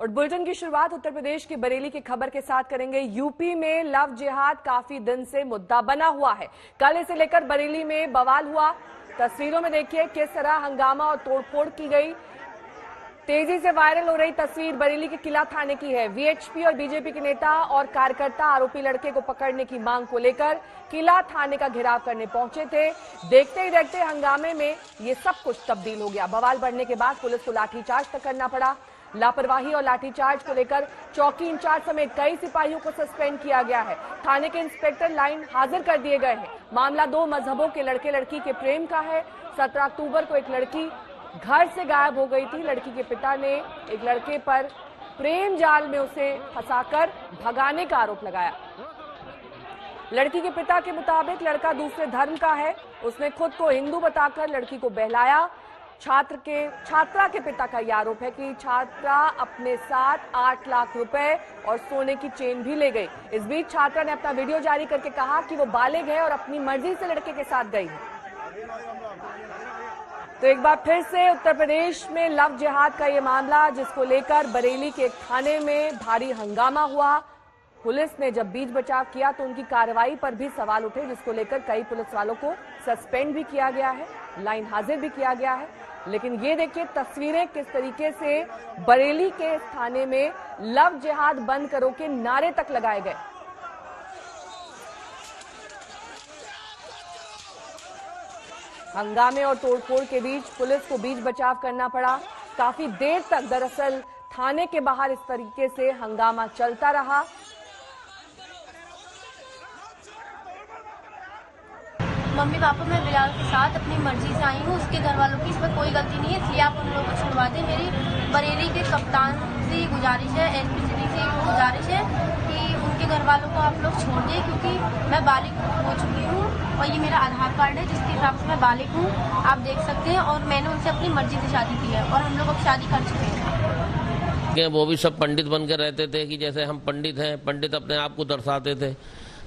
और बुलेटिन की शुरुआत उत्तर प्रदेश के बरेली की खबर के साथ करेंगे। यूपी में लव जिहाद काफी दिन से मुद्दा बना हुआ है। कल इसे लेकर बरेली में बवाल हुआ। तस्वीरों में देखिए किस तरह हंगामा और तोड़फोड़ की गई। तेजी से वायरल हो रही तस्वीर बरेली के किला थाने की है। वीएचपी और बीजेपी के नेता और कार्यकर्ता आरोपी लड़के को पकड़ने की मांग को लेकर किला थाने का घेराव करने पहुंचे थे। देखते ही देखते हंगामे में ये सब कुछ तब्दील हो गया। बवाल बढ़ने के बाद पुलिस को लाठीचार्ज तक करना पड़ा। लापरवाही और लाठीचार्ज को लेकर चौकी इंचार्ज समेत कई सिपाहियों को सस्पेंड किया गया है। थाने के इंस्पेक्टर लाइन हाजिर कर दिए गए हैं। मामला दो मजहबों के लड़के लड़की के प्रेम का है। 17 अक्टूबर को एक लड़की घर से गायब हो गई थी। लड़की के पिता ने एक लड़के पर प्रेम जाल में उसे फंसाकर भगाने का आरोप लगाया। लड़की के पिता के मुताबिक लड़का दूसरे धर्म का है। उसने खुद को हिंदू बताकर लड़की को बहलाया। छात्रा के पिता का यह आरोप है कि छात्रा अपने साथ 8 लाख रुपए और सोने की चेन भी ले गई। इस बीच छात्रा ने अपना वीडियो जारी करके कहा कि वो बालिग है और अपनी मर्जी से लड़के के साथ गई है। तो एक बार फिर से उत्तर प्रदेश में लव जिहाद का ये मामला, जिसको लेकर बरेली के एक थाने में भारी हंगामा हुआ। पुलिस ने जब बीच बचाव किया तो उनकी कार्रवाई पर भी सवाल उठे, जिसको लेकर कई पुलिस वालों को सस्पेंड भी किया गया है, लाइन हाजिर भी किया गया है। लेकिन ये देखिए तस्वीरें किस तरीके से बरेली के इस थाने में लव जिहाद बंद करो के नारे तक लगाए गए। हंगामे और तोड़फोड़ के बीच पुलिस को बीच बचाव करना पड़ा। काफी देर तक दरअसल थाने के बाहर इस तरीके से हंगामा चलता रहा। मम्मी पापा मैं बिलाल के साथ अपनी मर्जी से आई हूँ। उसके घर वालों की इसमें कोई गलती नहीं है, इसलिए आप उन लोगों को छुड़वा दें। मेरी बरेली के कप्तान से गुजारिश है, एसपी से गुजारिश है कि उनके घर वालों को आप लोग छोड़ दें, क्योंकि मैं बालिग हो चुकी हूँ और ये मेरा आधार कार्ड है जिसके हिसाब से मैं बालिग हूँ, आप देख सकते हैं। और मैंने उनसे अपनी मर्जी से शादी की है और हम लोग अब शादी कर चुके हैं। वो भी सब पंडित बन के रहते थे कि जैसे हम पंडित हैं, पंडित अपने आप को दर्शाते थे।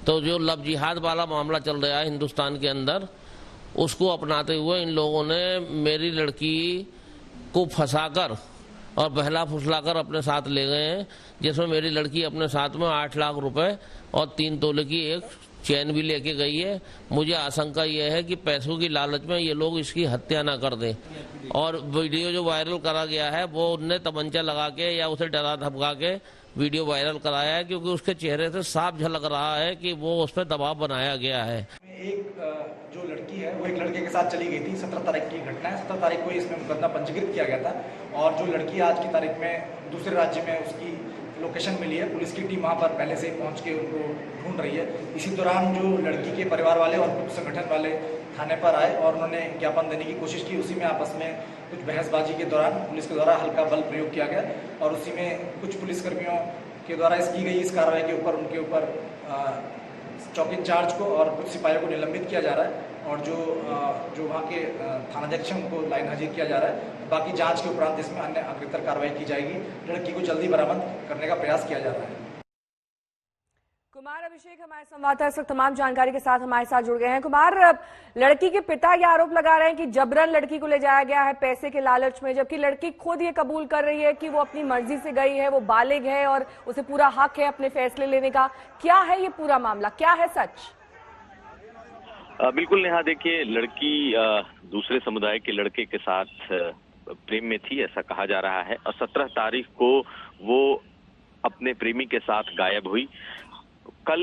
तो जो लव जिहाद वाला मामला चल रहा है हिंदुस्तान के अंदर, उसको अपनाते हुए इन लोगों ने मेरी लड़की को फंसाकर और बहला फुसलाकर अपने साथ ले गए हैं, जिसमें मेरी लड़की अपने साथ में 8 लाख रुपए और 3 तोले की एक चैन भी लेके गई है। मुझे आशंका यह है कि पैसों की लालच में ये लोग इसकी हत्या ना कर दें। और वीडियो जो वायरल करा गया है वो उनने तमंचा लगा के या उसे डरा धमका के वीडियो वायरल कराया है, क्योंकि उसके चेहरे से साफ झलक रहा है कि वो उस पर दबाव बनाया गया है। एक जो लड़की है वो एक लड़के के साथ चली गई थी। 17 तारीख की घटना है। 17 तारीख को इसमें मुकदमा पंजीकृत किया गया था और जो लड़की आज की तारीख में दूसरे राज्य में उसकी लोकेशन मिली है। पुलिस की टीम वहाँ पर पहले से पहुँच के उनको ढूंढ रही है। इसी दौरान जो लड़की के परिवार वाले और कुछ संगठन वाले थाने पर आए और उन्होंने ज्ञापन देने की कोशिश की। उसी में आपस में कुछ बहसबाजी के दौरान पुलिस के द्वारा हल्का बल प्रयोग किया गया और उसी में कुछ पुलिसकर्मियों के द्वारा की गई इस कार्रवाई के ऊपर उनके ऊपर चौकी इंचार्ज को और कुछ सिपाहियों को निलंबित किया जा रहा है और जो वहाँ के थानाध्यक्ष उनको लाइन हाजिर किया जा रहा है। बाकी जांच के उपरांत इसमें अन्य अग्रतर कार्रवाई की जाएगी। लड़की को जल्दी बरामद करने का प्रयास किया जा रहा है। कुमार अभिषेक हमारे संवाददाता इस वक्त तमाम जानकारी के साथ हमारे साथ जुड़ गए हैं। कुमार, लड़की के पिता ये आरोप लगा रहे हैं कि जबरन लड़की को ले जाया गया है पैसे के लालच में, जबकि लड़की खुद ये कबूल कर रही है कि वो अपनी मर्जी से गई है, वो बालिग है और उसे पूरा हक है अपने फैसले लेने का। क्या है ये पूरा मामला, क्या है सच? बिल्कुल नेहा, देखिए लड़की दूसरे समुदाय के लड़के के साथ प्रेम में थी, ऐसा कहा जा रहा है। और 17 तारीख को वो अपने प्रेमी के साथ गायब हुई। कल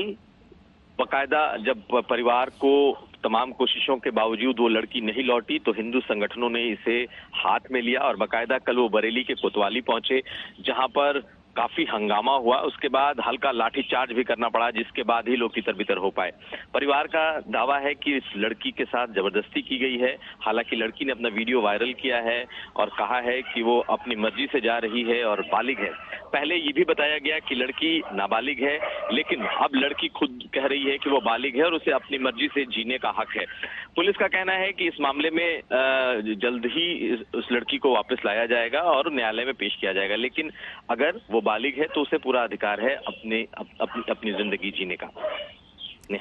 बकायदा जब परिवार को तमाम कोशिशों के बावजूद वो लड़की नहीं लौटी तो हिंदू संगठनों ने इसे हाथ में लिया और बकायदा कल वो बरेली के कोतवाली पहुंचे, जहां पर काफी हंगामा हुआ। उसके बाद हल्का लाठीचार्ज भी करना पड़ा, जिसके बाद ही लोग तितर बितर हो पाए। परिवार का दावा है कि इस लड़की के साथ जबरदस्ती की गई है। हालांकि लड़की ने अपना वीडियो वायरल किया है और कहा है कि वो अपनी मर्जी से जा रही है और बालिग है। पहले ये भी बताया गया कि लड़की नाबालिग है, लेकिन अब लड़की खुद कह रही है कि वो बालिग है और उसे अपनी मर्जी से जीने का हक है। पुलिस का कहना है कि इस मामले में जल्द ही उस लड़की को वापस लाया जाएगा और न्यायालय में पेश किया जाएगा। लेकिन अगर वो बालिग है तो उसे पूरा अधिकार है अपनी जिंदगी जीने का।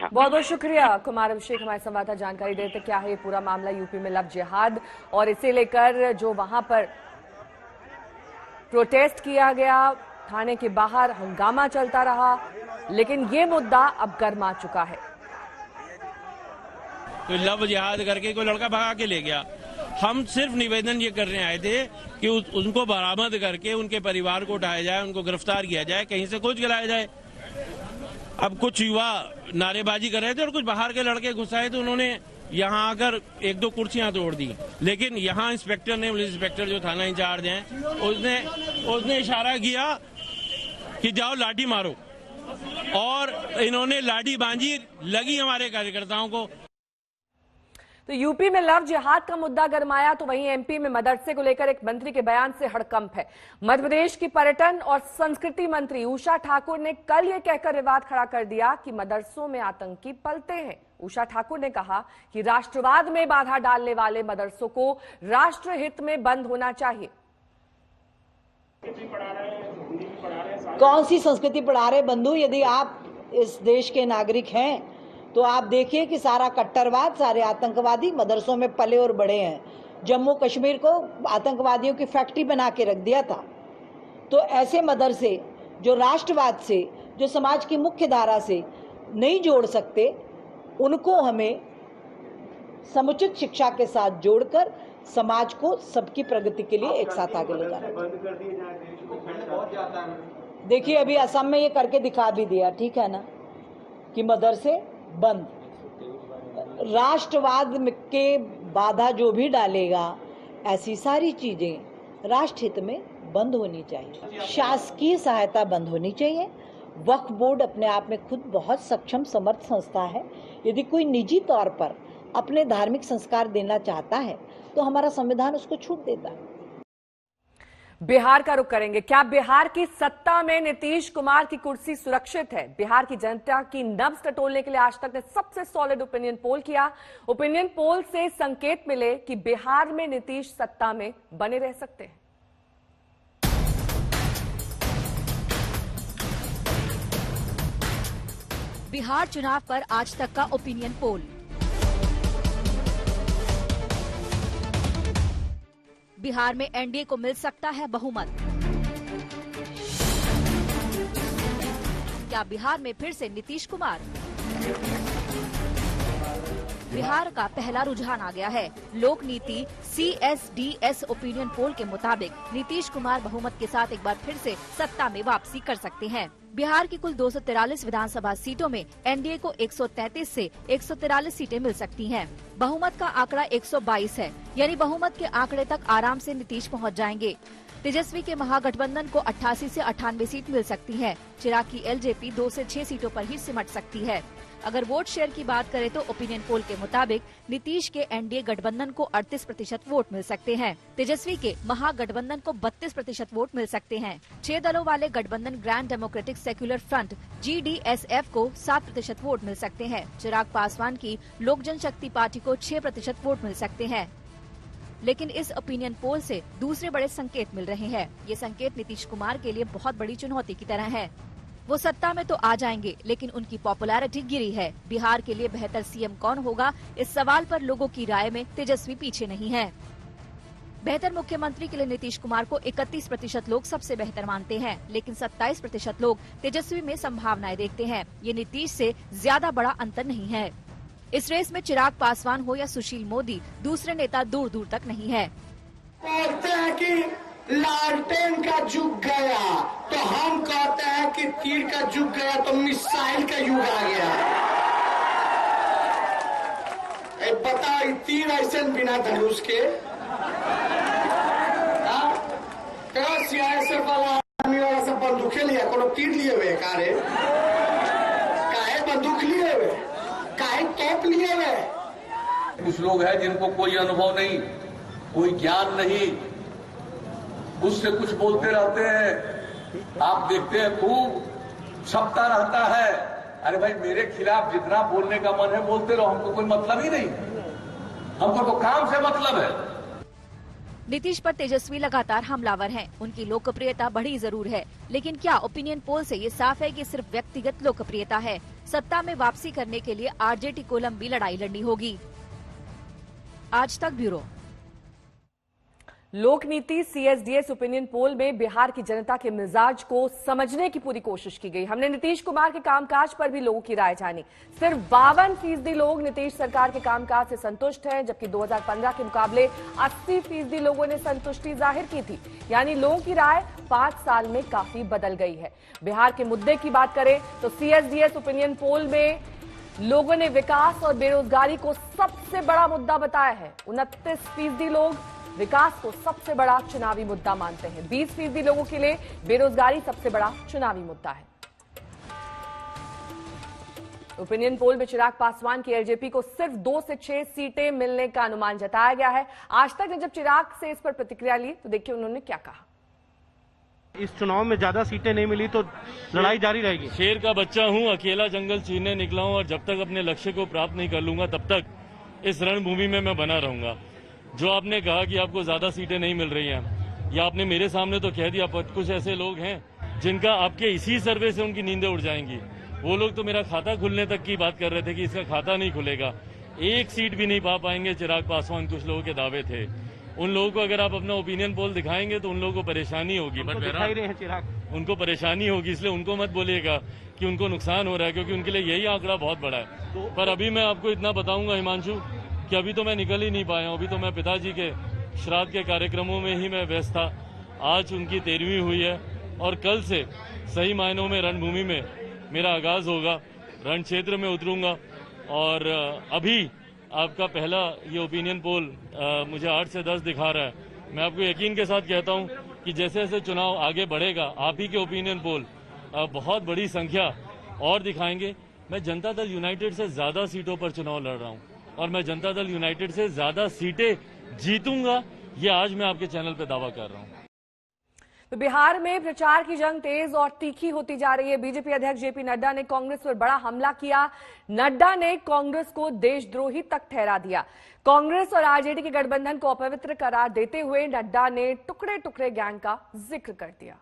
बहुत बहुत शुक्रिया कुमार अभिषेक, हमारे संवाददाता जानकारी देते। क्या है ये पूरा मामला यूपी में लव जिहाद और इसे लेकर जो वहां पर प्रोटेस्ट किया गया, थाने के बाहर हंगामा चलता रहा, लेकिन ये मुद्दा अब गर्मा चुका है। कोई लव जिहाद करके कोई लड़का भगा के ले गया। हम सिर्फ निवेदन ये करने आए थे कि उनको बरामद करके उनके परिवार को उठाया जाए, उनको गिरफ्तार किया जाए, कहीं से खोज गिराया जाए। अब कुछ युवा नारेबाजी कर रहे थे और कुछ बाहर के लड़के घुस आए तो उन्होंने यहाँ आकर एक दो कुर्सियां तोड़ दी। लेकिन यहाँ इंस्पेक्टर ने, पुलिस इंस्पेक्टर जो थाना इंचार्ज हैं, उसने इशारा किया कि जाओ लाठी मारो, और इन्होंने लाठी बांधी, लगी हमारे कार्यकर्ताओं को। तो यूपी में लव जिहाद का मुद्दा गरमाया, तो वहीं एमपी में मदरसे को लेकर एक मंत्री के बयान से हड़कंप है। मध्य प्रदेश की पर्यटन और संस्कृति मंत्री उषा ठाकुर ने कल ये कहकर विवाद खड़ा कर दिया कि मदरसों में आतंकी पलते हैं। उषा ठाकुर ने कहा कि राष्ट्रवाद में बाधा डालने वाले मदरसों को राष्ट्रहित में बंद होना चाहिए। कौन सी संस्कृति पढ़ा रहे बंधु? यदि आप इस देश के नागरिक हैं तो आप देखिए कि सारा कट्टरवाद, सारे आतंकवादी मदरसों में पले और बड़े हैं। जम्मू कश्मीर को आतंकवादियों की फैक्ट्री बना के रख दिया था। तो ऐसे मदरसे जो राष्ट्रवाद से, जो समाज की मुख्य धारा से नहीं जोड़ सकते, उनको हमें समुचित शिक्षा के साथ जोड़कर समाज को सबकी प्रगति के लिए एक साथ आगे ले जाना। देखिए अभी असम में ये करके दिखा भी दिया, ठीक है ना, कि मदरसे बंद। राष्ट्रवाद के बाधा जो भी डालेगा, ऐसी सारी चीजें राष्ट्रहित में बंद होनी चाहिए। शासकीय सहायता बंद होनी चाहिए। वक्फ बोर्ड अपने आप में खुद बहुत सक्षम समर्थ संस्था है। यदि कोई निजी तौर पर अपने धार्मिक संस्कार देना चाहता है तो हमारा संविधान उसको छूट देता है। बिहार का रुख करेंगे। क्या बिहार की सत्ता में नीतीश कुमार की कुर्सी सुरक्षित है? बिहार की जनता की नब्ज टटोलने के लिए आज तक ने सबसे सॉलिड ओपिनियन पोल किया। ओपिनियन पोल से संकेत मिले कि बिहार में नीतीश सत्ता में बने रह सकते हैं। बिहार चुनाव पर आज तक का ओपिनियन पोल। बिहार में एनडीए को मिल सकता है बहुमत। क्या बिहार में फिर से नीतीश कुमार? बिहार का पहला रुझान आ गया है। लोक नीति CSDS ओपिनियन पोल के मुताबिक नीतीश कुमार बहुमत के साथ एक बार फिर से सत्ता में वापसी कर सकते हैं। बिहार की कुल 243 विधानसभा सीटों में एनडीए को 133 से 143 सीटें मिल सकती हैं। बहुमत का आंकड़ा 122 है, यानी बहुमत के आंकड़े तक आराम से नीतीश पहुंच जाएंगे। तेजस्वी के महागठबंधन को 88 से 98 सीट मिल सकती है। चिराग की एलजेपी 2 से 6 सीटों पर ही सिमट सकती है। अगर वोट शेयर की बात करें तो ओपिनियन पोल के मुताबिक नीतीश के एनडीए गठबंधन को 38% वोट मिल सकते हैं। तेजस्वी के महागठबंधन को 32% वोट मिल सकते हैं। 6 दलों वाले गठबंधन grand democratic secular front GDSF को 7% वोट मिल सकते हैं। चिराग पासवान की लोक जनशक्ति पार्टी को 6% वोट मिल सकते हैं। लेकिन इस ओपिनियन पोल से दूसरे बड़े संकेत मिल रहे हैं। ये संकेत नीतीश कुमार के लिए बहुत बड़ी चुनौती की तरह है। वो सत्ता में तो आ जाएंगे, लेकिन उनकी पॉपुलैरिटी गिरी है। बिहार के लिए बेहतर सीएम कौन होगा, इस सवाल पर लोगों की राय में तेजस्वी पीछे नहीं है। बेहतर मुख्यमंत्री के लिए नीतीश कुमार को 31% लोग सबसे बेहतर मानते हैं, लेकिन 27% लोग तेजस्वी में संभावनाएं देखते हैं। ये नीतीश से ज्यादा बड़ा अंतर नहीं है। इस रेस में चिराग पासवान हो या सुशील मोदी, दूसरे नेता दूर दूर तक नहीं है। कहते हैं कि लालटेन का युग गया, तो हम कहते हैं कि तीर का युग गया तो मिसाइल का युग आ गया। पता तीर ऐसे बिना धनुष के CISF वाला सब बंदूकें लिया, कोनो तीर लिए हुए कारे, काहे बंदूक लिए हुए, काहे तोप लिए हुए। कुछ लोग हैं जिनको कोई अनुभव नहीं, कोई ज्ञान नहीं, उससे कुछ बोलते रहते हैं। आप देखते हैं खूब छपता रहता है। अरे भाई, मेरे खिलाफ जितना बोलने का मन है बोलते रहो, हमको कोई मतलब ही नहीं, हमको तो काम से मतलब है। नीतीश पर तेजस्वी लगातार हमलावर हैं। उनकी लोकप्रियता बढ़ी जरूर है, लेकिन क्या ओपिनियन पोल से ये साफ है कि सिर्फ व्यक्तिगत लोकप्रियता है? सत्ता में वापसी करने के लिए आरजेडी को लंबी लड़ाई लड़नी होगी। आज तक ब्यूरो। लोकनीति सीएसडीएस ओपिनियन पोल में बिहार की जनता के मिजाज को समझने की पूरी कोशिश की गई। हमने नीतीश कुमार के कामकाज पर भी लोगों की राय जानी। सिर्फ 52% लोग नीतीश सरकार के कामकाज से संतुष्ट हैं, जबकि 2015 के मुकाबले 80% लोगों ने संतुष्टि जाहिर की थी। यानी लोगों की राय 5 साल में काफी बदल गई है। बिहार के मुद्दे की बात करें तो सीएसडीएस ओपिनियन पोल में लोगों ने विकास और बेरोजगारी को सबसे बड़ा मुद्दा बताया है। 29% लोग विकास को सबसे बड़ा चुनावी मुद्दा मानते हैं। 20% लोगों के लिए बेरोजगारी सबसे बड़ा चुनावी मुद्दा है। ओपिनियन पोल में चिराग पासवान की एलजेपी को सिर्फ 2 से 6 सीटें मिलने का अनुमान जताया गया है। आज तक ने जब चिराग से इस पर प्रतिक्रिया ली तो देखिए उन्होंने क्या कहा। इस चुनाव में ज्यादा सीटें नहीं मिली तो लड़ाई जारी रहेगी। शेर का बच्चा हूं, अकेला जंगल चीरने निकला हूं और जब तक अपने लक्ष्य को प्राप्त नहीं कर लूंगा तब तक इस रणभूमि में मैं बना रहूंगा। जो आपने कहा कि आपको ज्यादा सीटें नहीं मिल रही हैं, या आपने मेरे सामने तो कह दिया, पर कुछ ऐसे लोग हैं जिनका आपके इसी सर्वे से उनकी नींदें उड़ जाएंगी। वो लोग तो मेरा खाता खुलने तक की बात कर रहे थे कि इसका खाता नहीं खुलेगा, 1 सीट भी नहीं पा पाएंगे चिराग पासवान, कुछ लोगों के दावे थे। उन लोगों को अगर आप अपना ओपिनियन पोल दिखाएंगे तो उन लोगों को परेशानी होगी। बट दिखाई रहे हैं चिराग, उनको परेशानी होगी, इसलिए उनको मत बोलिएगा कि उनको नुकसान हो रहा है, क्योंकि उनके लिए यही आंकड़ा बहुत बड़ा है। पर अभी मैं आपको इतना बताऊंगा हिमांशु कि अभी तो मैं निकल ही नहीं पाया हूं। अभी तो मैं पिताजी के श्राद्ध के कार्यक्रमों में ही मैं व्यस्त था। आज उनकी 13वीं हुई है और कल से सही मायनों में रणभूमि में मेरा आगाज होगा। रण क्षेत्र में उतरूंगा और अभी आपका पहला ये ओपिनियन पोल मुझे 8 से 10 दिखा रहा है। मैं आपको यकीन के साथ कहता हूं कि जैसे जैसे चुनाव आगे बढ़ेगा आप ही के ओपिनियन पोल बहुत बड़ी संख्या और दिखाएंगे। मैं जनता दल यूनाइटेड से ज्यादा सीटों पर चुनाव लड़ रहा हूं और मैं जनता दल यूनाइटेड से ज्यादा सीटें जीतूंगा, ये आज मैं आपके चैनल पे दावा कर रहा हूं। तो बिहार में प्रचार की जंग तेज और तीखी होती जा रही है। बीजेपी अध्यक्ष जेपी नड्डा ने कांग्रेस पर बड़ा हमला किया। नड्डा ने कांग्रेस को देशद्रोही तक ठहरा दिया। कांग्रेस और आरजेडी के गठबंधन को अपवित्र करार देते हुए नड्डा ने टुकड़े टुकड़े गैंग का जिक्र कर दिया।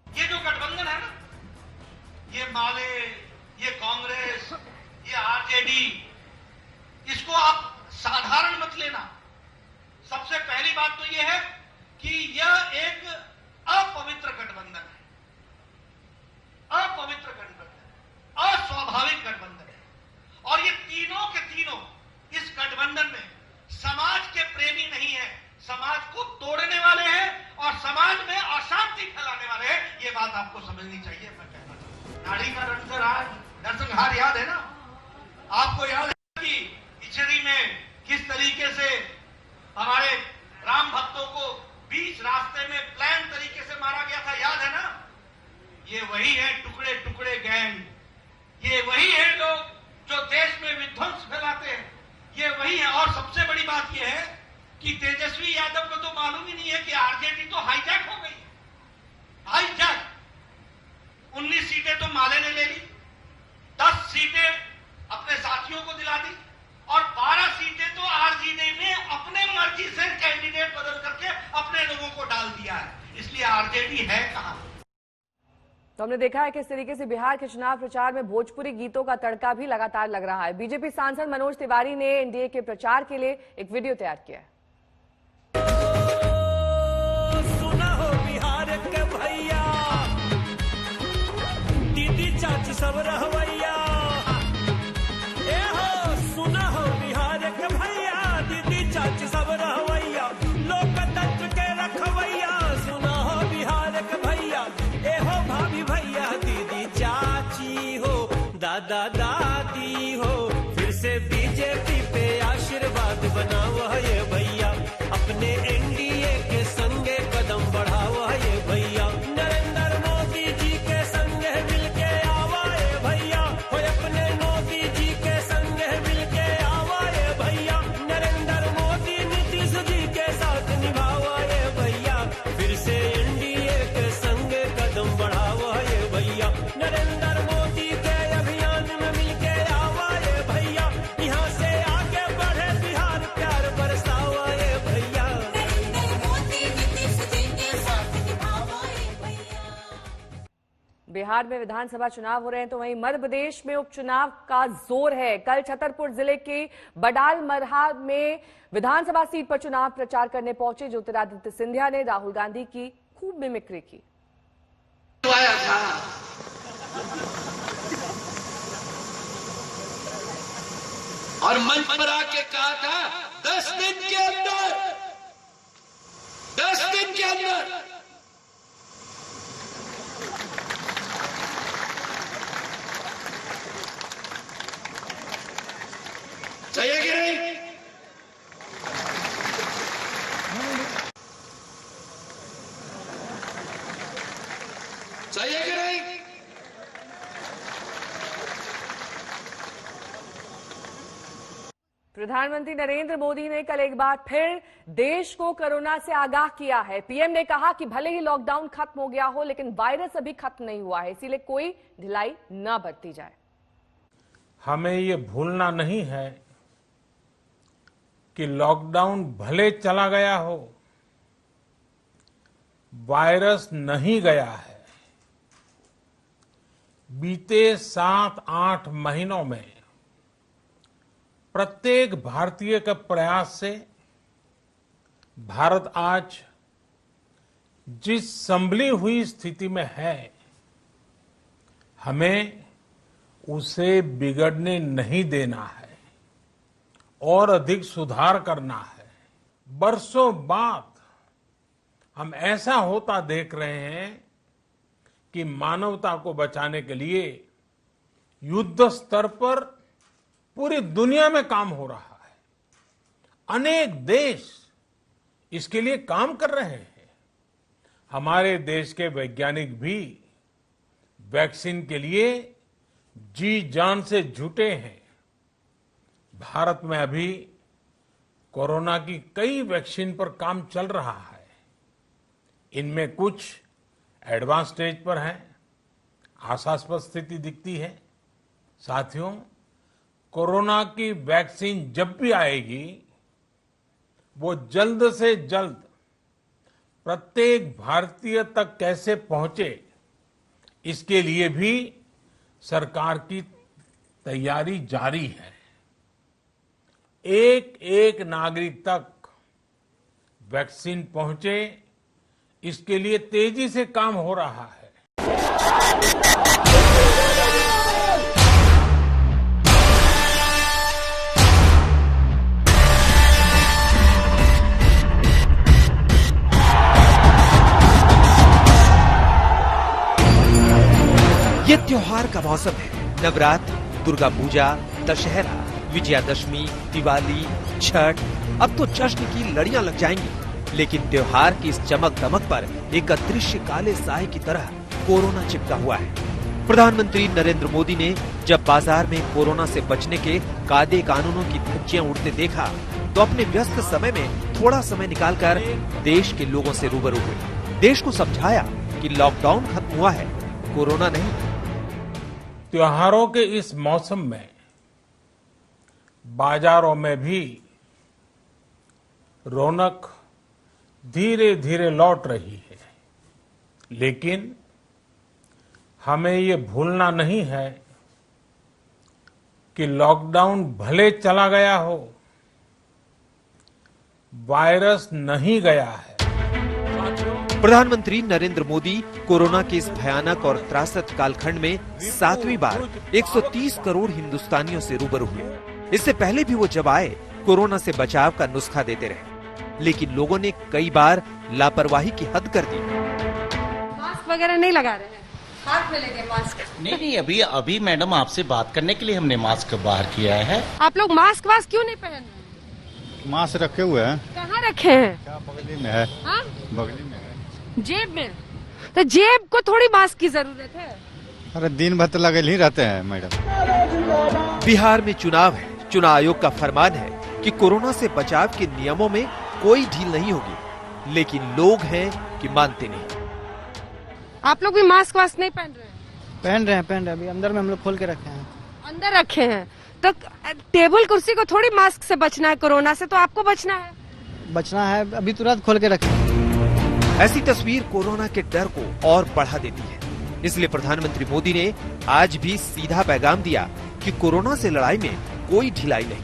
ये जो गठबंधन है ना, ये माले, ये कांग्रेस, ये आरजेडी, इसको आप साधारण मत लेना। सबसे पहली बात तो यह है कि यह एक अपवित्र गठबंधन है, अपवित्र गठबंधन, अस्वाभाविक गठबंधन है। और ये तीनों के तीनों इस गठबंधन में समाज के प्रेमी नहीं है, समाज को तोड़ने वाले हैं और समाज में अशांति फैलाने वाले हैं। ये बात आपको समझनी चाहिए। मैं कहना चाहता हूं, नाड़ी का नरसंहार याद है ना? आपको याद है कि इचरी में किस तरीके से हमारे राम भक्तों को बीच रास्ते में प्लान तरीके से मारा गया था, याद है ना? ये वही है टुकड़े टुकड़े गैंग, ये वही है लोग जो देश में विध्वंस फैलाते हैं, ये वही है। और सबसे बड़ी बात यह है कि तेजस्वी यादव को तो मालूम ही नहीं है कि आरजेडी तो हाईजैक हो गई, हाईजैक। 19 सीटें तो माले ने ले ली, 10 सीटें अपने साथियों को दिला दी और 12 सीटें तो आरजेडी ने अपने मर्जी से कैंडिडेट बदल करके अपने लोगों को डाल दिया है। इसलिए आरजेडी है कहां? तो हमने देखा है किस तरीके से बिहार के चुनाव प्रचार में भोजपुरी गीतों का तड़का भी लगातार लग रहा है। बीजेपी सांसद मनोज तिवारी ने एनडीए के प्रचार के लिए एक वीडियो तैयार किया है। सुना हो बिहार के भैया, दीदी चाची सब रहवैया, ए हो सुना हो बिहार के भैया, दीदी चाची सब रहवैया, लोकतंत्र के रखवैया। सुना हो बिहार के भैया, ए हो भाभी भैया, दीदी चाची हो, दादा दादी हो, फिर से बीजेपी पे आशीर्वाद बनाओ ये भैया, अपने एनडीए के संगे कदम बढ़ाओ ये भैया, नरेंद्र मोदी जी के संगे मिलके आवा ये भैया, हो अपने मोदी जी के संगे मिलके आवा ये भैया, नरेंद्र मोदी नीतीश जी के साथ निभावा ये भैया, फिर से एनडीए के संगे कदम बढ़ावा ये भैया, नरेंद्र मोदी के अभियान में मिलके आवा ये भैया, यहाँ से आगे बढ़े बिहार प्यार बरसावा ये भैया। बिहार में विधानसभा चुनाव हो रहे हैं तो वहीं मध्य प्रदेश में उपचुनाव का जोर है। कल छतरपुर जिले के बडाल मरहा में विधानसभा सीट पर चुनाव प्रचार करने पहुंचे ज्योतिरादित्य सिंधिया ने राहुल गांधी की खूब मिमिक्री की। और मंच पर आके कहा था 10 दिन के अंदर चाहिए कि नहीं? चाहिए कि नहीं? प्रधानमंत्री नरेंद्र मोदी ने कल एक बार फिर देश को कोरोना से आगाह किया है। पीएम ने कहा कि भले ही लॉकडाउन खत्म हो गया हो लेकिन वायरस अभी खत्म नहीं हुआ है, इसीलिए कोई ढिलाई न बरती जाए। हमें ये भूलना नहीं है कि लॉकडाउन भले चला गया हो, वायरस नहीं गया है। बीते 7-8 महीनों में प्रत्येक भारतीय के प्रयास से भारत आज जिस संभली हुई स्थिति में है, हमें उसे बिगड़ने नहीं देना है और अधिक सुधार करना है। बरसों बाद हम ऐसा होता देख रहे हैं कि मानवता को बचाने के लिए युद्ध स्तर पर पूरी दुनिया में काम हो रहा है। अनेक देश इसके लिए काम कर रहे हैं। हमारे देश के वैज्ञानिक भी वैक्सीन के लिए जी जान से जुटे हैं। भारत में अभी कोरोना की कई वैक्सीन पर काम चल रहा है। इनमें कुछ एडवांस स्टेज पर हैं, आशास्पद स्थिति दिखती है। साथियों, कोरोना की वैक्सीन जब भी आएगी वो जल्द से जल्द प्रत्येक भारतीय तक कैसे पहुंचे, इसके लिए भी सरकार की तैयारी जारी है। एक एक नागरिक तक वैक्सीन पहुंचे, इसके लिए तेजी से काम हो रहा है। ये त्योहार का मौसम है। नवरात्र, दुर्गा पूजा, दशहरा, विजयादशमी, दिवाली, छठ, अब तो जश्न की लड़ियां लग जाएंगी। लेकिन त्योहार की इस चमक दमक पर एक अदृश्य काले साए की तरह कोरोना चिपका हुआ है। प्रधानमंत्री नरेंद्र मोदी ने जब बाजार में कोरोना से बचने के कायदे कानूनों की धज्जियां उड़ते देखा तो अपने व्यस्त समय में थोड़ा समय निकालकर देश के लोगों से रूबरू हुए। देश को समझाया कि लॉकडाउन खत्म हुआ है, कोरोना नहीं। त्योहारों के इस मौसम में बाजारों में भी रौनक धीरे धीरे लौट रही है, लेकिन हमें ये भूलना नहीं है कि लॉकडाउन भले चला गया हो, वायरस नहीं गया है। प्रधानमंत्री नरेंद्र मोदी कोरोना के इस भयानक और त्रासद कालखंड में 7वीं बार 130 करोड़ हिंदुस्तानियों से रूबरू हुए। इससे पहले भी वो जब आए कोरोना से बचाव का नुस्खा देते रहे, लेकिन लोगों ने कई बार लापरवाही की हद कर दी। मास्क वगैरह नहीं लगा रहे हैं, हाथ में लेके मास्क। नहीं, अभी मैडम आपसे बात करने के लिए हमने मास्क बाहर किया है। आप लोग मास्क क्यों नहीं पहन रहे? मास्क रखे हुए हैं। कहाँ रखे हैं? क्या बगली में है? हाँ? बगली में है। जेब में? तो जेब को थोड़ी मास्क की जरूरत है। अरे दिन भर तो लगे ही रहते हैं मैडम। बिहार में चुनाव है। चुनाव आयोग का फरमान है कि कोरोना से बचाव के नियमों में कोई ढील नहीं होगी, लेकिन लोग हैं कि मानते नहीं। आप लोग भी मास्क नहीं पहन रहे हैं? पहन रहे हैं। अभी अंदर में हम लोग खोल के रखे हैं। अंदर रखे हैं तो टेबल कुर्सी को थोड़ी मास्क से बचना है, कोरोना से तो आपको बचना है। अभी तुरंत खोल के रखे। ऐसी तस्वीर कोरोना के डर को और बढ़ा देती है। इसलिए प्रधानमंत्री मोदी ने आज भी सीधा पैगाम दिया कि कोरोना से लड़ाई में कोई ढिलाई नहीं।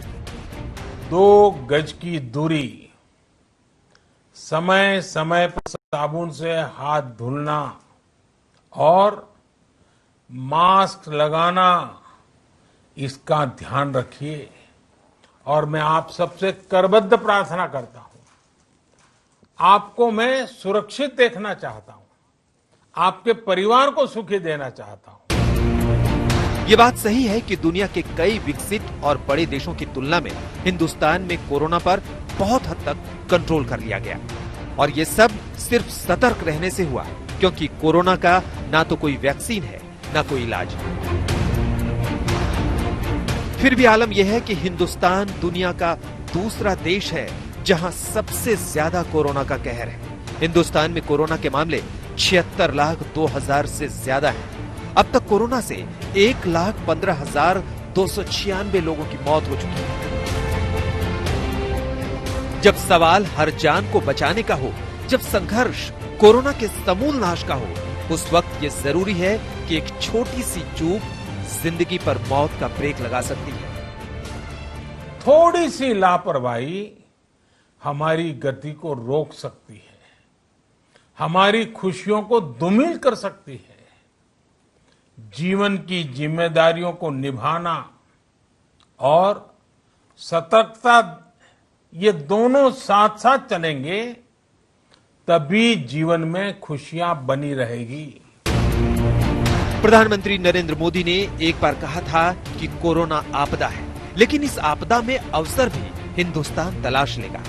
2 गज की दूरी, समय समय पर साबुन से हाथ धुलना और मास्क लगाना, इसका ध्यान रखिए। और मैं आप सबसे करबद्ध प्रार्थना करता हूं, आपको मैं सुरक्षित देखना चाहता हूं, आपके परिवार को सुखी देना चाहता हूं। ये बात सही है कि दुनिया के कई विकसित और बड़े देशों की तुलना में हिंदुस्तान में कोरोना पर बहुत हद तक कंट्रोल कर लिया गया, और ये सब सिर्फ सतर्क रहने से हुआ, क्योंकि कोरोना का ना तो कोई वैक्सीन है ना कोई इलाज। फिर भी आलम यह है कि हिंदुस्तान दुनिया का दूसरा देश है जहां सबसे ज्यादा कोरोना का कहर है। हिंदुस्तान में कोरोना के मामले 76,02,000 से ज्यादा हैं। अब तक कोरोना से 1,15,296 लोगों की मौत हो चुकी है। जब सवाल हर जान को बचाने का हो, जब संघर्ष कोरोना के समूल नाश का हो, उस वक्त ये जरूरी है कि एक छोटी सी चूक जिंदगी पर मौत का ब्रेक लगा सकती है। थोड़ी सी लापरवाही हमारी गति को रोक सकती है, हमारी खुशियों को धूमिल कर सकती है। जीवन की जिम्मेदारियों को निभाना और सतर्कता, ये दोनों साथ साथ चलेंगे, तभी जीवन में खुशियां बनी रहेगी। प्रधानमंत्री नरेंद्र मोदी ने एक बार कहा था कि कोरोना आपदा है, लेकिन इस आपदा में अवसर भी हिंदुस्तान तलाश लेगा।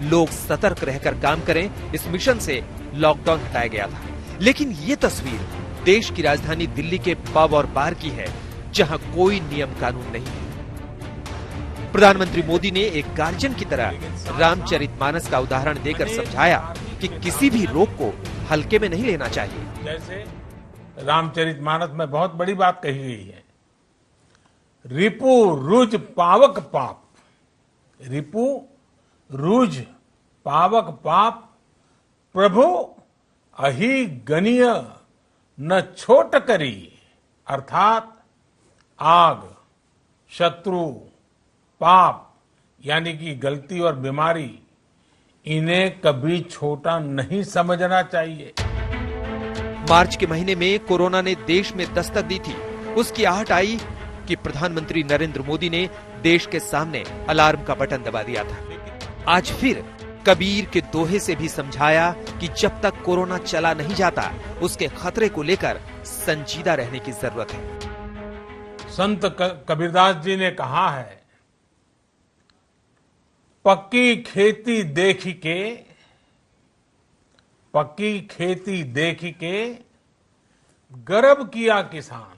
लोग सतर्क रहकर काम करें, इस मिशन से लॉकडाउन हटाया गया था। लेकिन ये तस्वीर देश की राजधानी दिल्ली के पब और बार की है, जहां कोई नियम कानून नहीं है। प्रधानमंत्री मोदी ने एक गार्जियन की तरह रामचरितमानस का उदाहरण देकर समझाया कि किसी भी रोग को हल्के में नहीं लेना चाहिए। जैसे रामचरितमानस में बहुत बड़ी बात कही गई है, रिपु रुज पावक पाप, रिपु रुज पावक पाप, प्रभु अहि गनीय न छोट करी, अर्थात आग, शत्रु, पाप यानी कि गलती और बीमारी, इन्हें कभी छोटा नहीं समझना चाहिए। मार्च के महीने में कोरोना ने देश में दस्तक दी थी। उसकी आहट आई कि प्रधानमंत्री नरेंद्र मोदी ने देश के सामने अलार्म का बटन दबा दिया था। आज फिर कबीर के दोहे से भी समझाया कि जब तक कोरोना चला नहीं जाता, उसके खतरे को लेकर संजीदा रहने की जरूरत है। संत कबीरदास जी ने कहा है, पक्की खेती देख के, पक्की खेती देख के गर्व किया किसान,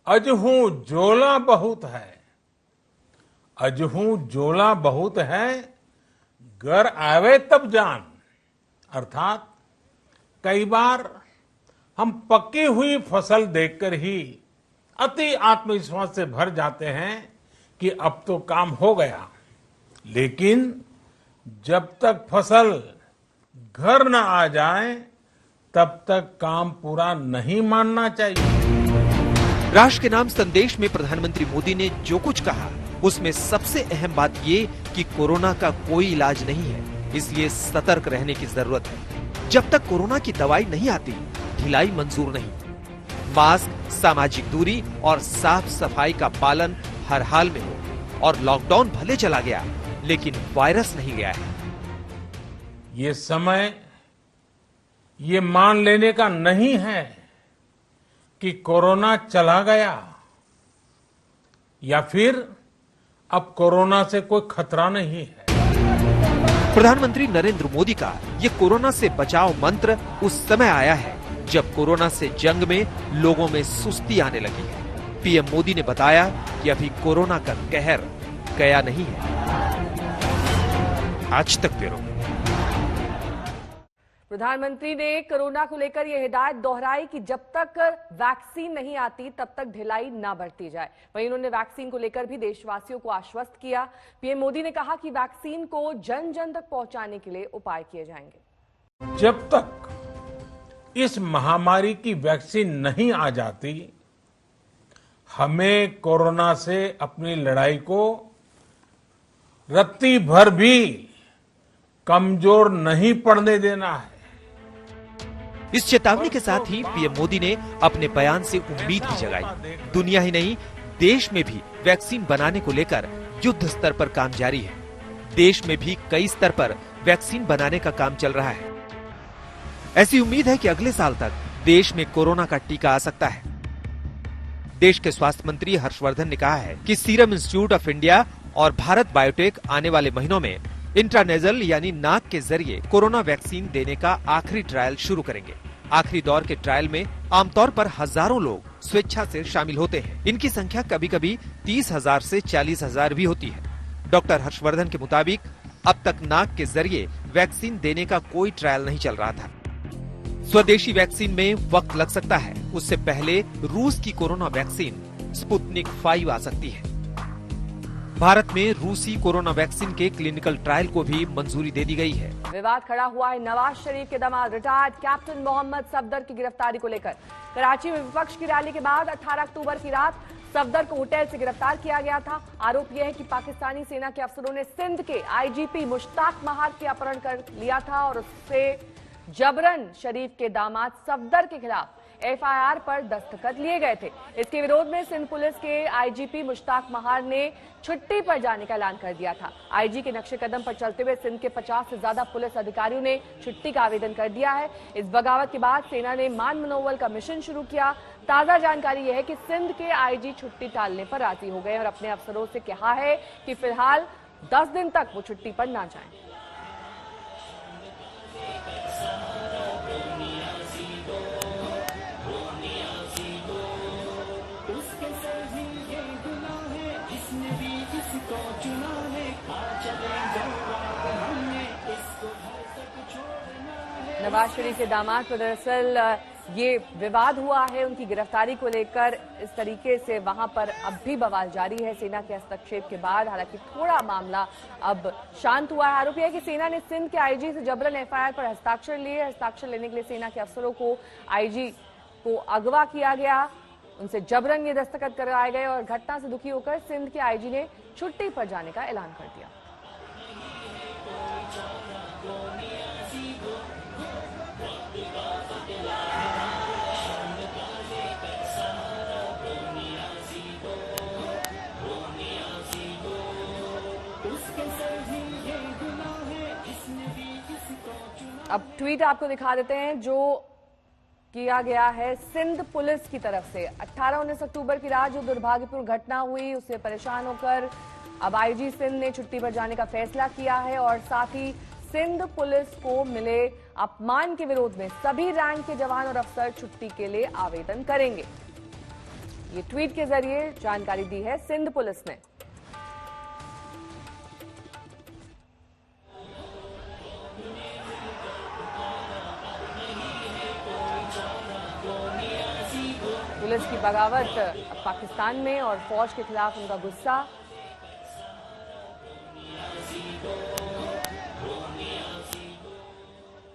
अजहू जोला बहुत है, अजहू जोला बहुत है, घर आवे तब जान। अर्थात कई बार हम पक्की हुई फसल देखकर ही अति आत्मविश्वास से भर जाते हैं कि अब तो काम हो गया, लेकिन जब तक फसल घर न आ जाए तब तक काम पूरा नहीं मानना चाहिए। राष्ट्र के नाम संदेश में प्रधानमंत्री मोदी ने जो कुछ कहा, उसमें सबसे अहम बात ये कि कोरोना का कोई इलाज नहीं है, इसलिए सतर्क रहने की जरूरत है। जब तक कोरोना की दवाई नहीं आती, ढिलाई मंजूर नहीं। मास्क, सामाजिक दूरी और साफ सफाई का पालन हर हाल में हो। और लॉकडाउन भले चला गया, लेकिन वायरस नहीं गया है। ये समय ये मान लेने का नहीं है कि कोरोना चला गया या फिर अब कोरोना से कोई खतरा नहीं है। प्रधानमंत्री नरेंद्र मोदी का ये कोरोना से बचाव मंत्र उस समय आया है जब कोरोना से जंग में लोगों में सुस्ती आने लगी है। पीएम मोदी ने बताया कि अभी कोरोना का कहर गया नहीं है। आज तक ब्यूरो। प्रधानमंत्री ने कोरोना को लेकर यह हिदायत दोहराई कि जब तक वैक्सीन नहीं आती तब तक ढिलाई ना बरती जाए। वहीं उन्होंने वैक्सीन को लेकर भी देशवासियों को आश्वस्त किया। पीएम मोदी ने कहा कि वैक्सीन को जन जन तक पहुंचाने के लिए उपाय किए जाएंगे। जब तक इस महामारी की वैक्सीन नहीं आ जाती, हमें कोरोना से अपनी लड़ाई को रत्ती भर भी कमजोर नहीं पड़ने देना है। इस चेतावनी के साथ ही पीएम मोदी ने अपने बयान से उम्मीद भी जगाई। दुनिया ही नहीं, देश में भी वैक्सीन बनाने को लेकर युद्ध स्तर पर काम जारी है। देश में भी कई स्तर पर वैक्सीन बनाने का काम चल रहा है। ऐसी उम्मीद है कि अगले साल तक देश में कोरोना का टीका आ सकता है। देश के स्वास्थ्य मंत्री हर्षवर्धन ने कहा है कि सीरम इंस्टीट्यूट ऑफ इंडिया और भारत बायोटेक आने वाले महीनों में इंट्रानेजल यानी नाक के जरिए कोरोना वैक्सीन देने का आखिरी ट्रायल शुरू करेंगे। आखिरी दौर के ट्रायल में आमतौर पर हजारों लोग स्वेच्छा से शामिल होते हैं। इनकी संख्या कभी कभी 30,000 से 40,000 भी होती है। डॉक्टर हर्षवर्धन के मुताबिक अब तक नाक के जरिए वैक्सीन देने का कोई ट्रायल नहीं चल रहा था। स्वदेशी वैक्सीन में वक्त लग सकता है, उससे पहले रूस की कोरोना वैक्सीन स्पुतनिक 5 आ सकती है। भारत में रूसी कोरोना वैक्सीन के क्लिनिकल ट्रायल को भी मंजूरी दे दी गई है। विवाद खड़ा हुआ है नवाज शरीफ के दामाद रिटायर्ड कैप्टन मोहम्मद सफदर की गिरफ्तारी को लेकर। कराची में विपक्ष की रैली के बाद 18 अक्टूबर की रात सफदर को होटल से गिरफ्तार किया गया था। आरोप यह है कि पाकिस्तानी सेना के अफसरों ने सिंध के आईजीपी मुश्ताक महार के अपहरण कर लिया था और उससे जबरन शरीफ के दामाद सफदर के खिलाफ एफआईआर पर दस्तखत लिए गए थे। इसके विरोध में सिंध पुलिस के आईजीपी मुश्ताक महार ने छुट्टी पर जाने का ऐलान कर दिया था। आईजी के नक्शे कदम पर चलते हुए सिंध के 50 से ज्यादा पुलिस अधिकारियों ने छुट्टी का आवेदन कर दिया है। इस बगावत के बाद सेना ने मान मनोवल का मिशन शुरू किया। ताजा जानकारी यह है कि सिंध के आईजी छुट्टी टालने पर राजी हो गए और अपने अफसरों से कहा है कि फिलहाल 10 दिन तक वो छुट्टी पर ना जाएं। नवाज शरीफ के दामाद पर दरअसल ये विवाद हुआ है उनकी गिरफ्तारी को लेकर। इस तरीके से वहां पर अब भी बवाल जारी है सेना के हस्तक्षेप के बाद। हालांकि थोड़ा मामला अब शांत हुआ है। आरोप यह है कि सेना ने सिंध के आईजी से जबरन एफआईआर पर हस्ताक्षर लिए। हस्ताक्षर लेने के लिए सेना के अफसरों को आईजी को अगवा किया गया, उनसे जबरन ये दस्तखत करवाए गए और घटना से दुखी होकर सिंध के आईजी ने छुट्टी पर जाने का ऐलान कर दिया। अब ट्वीट आपको दिखा देते हैं जो किया गया है सिंध पुलिस की तरफ से। 18-19 अक्टूबर की रात जो दुर्भाग्यपूर्ण घटना हुई उससे परेशान होकर अब आईजी सिंध ने छुट्टी पर जाने का फैसला किया है और साथ ही सिंध पुलिस को मिले अपमान के विरोध में सभी रैंक के जवान और अफसर छुट्टी के लिए आवेदन करेंगे। ये ट्वीट के जरिए जानकारी दी है सिंध पुलिस ने। पुलिस की बगावत पाकिस्तान में और फौज के खिलाफ उनका गुस्सा